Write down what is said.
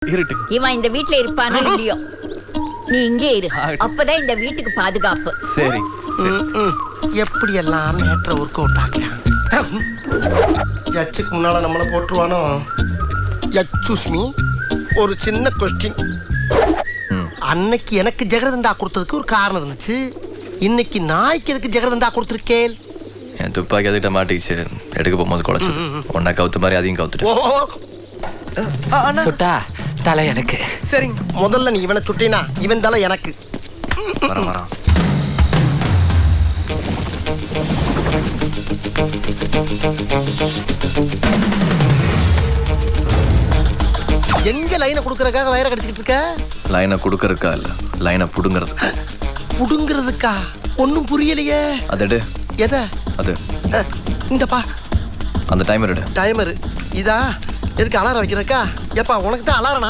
இருட்டு. இவன் இந்த வீட்ல இருப்பானோ இல்லையோ, நீ இங்கே இரு. அப்பதான் இந்த வீட்டுக்கு பாதுகாப்பு. சரி. எப்படி எல்லாம் மேட்ரை ஒர்க் அவுட் ஆக்கலாம். ஜட்ஜுக்கு முன்னால நம்மளை போட்டுருவானோ. ஜட்ஜூஸ்மி, ஒரு சின்ன கொஸ்டின். அன்னைக்கு எனக்கு ஜெகரதண்டா கொடுத்ததுக்கு ஒரு காரணம் இருந்துச்சு. இன்னைக்கு நாய்க்கு எதுக்கு ஜெகரதண்டா கொடுத்துருக்கேன்? என் துப்பாக்கி அதுகிட்ட மாட்டிச்சு. எடுக்க போகும்போது குழச்சது. ஒன்னா கவுத்து மாதிரி அதையும் கவுத்துட்டு. சுட்டா தலை எனக்கு. சரிங்க, முதல்ல நீ இவனை சுட்டினா இவன் தலை எனக்கு. வரான். எங்க லைனை கொடுக்கறதுக்காக வயிறை கடிச்சிக்கிட்டு இருக்க? லைனை கொடுக்கறதுக்கா இல்ல, லைனை புடுங்கிறது. புடுங்கிறதுக்கா? ஒன்னும் புரியலையே. அது எதை? அது இந்தப்பா அந்த டைமர் எடு. டைமரு இதா? எதுக்கு அலாரம் வைக்கிறக்கா? எப்பா உனக்கு தான் அலாரனா?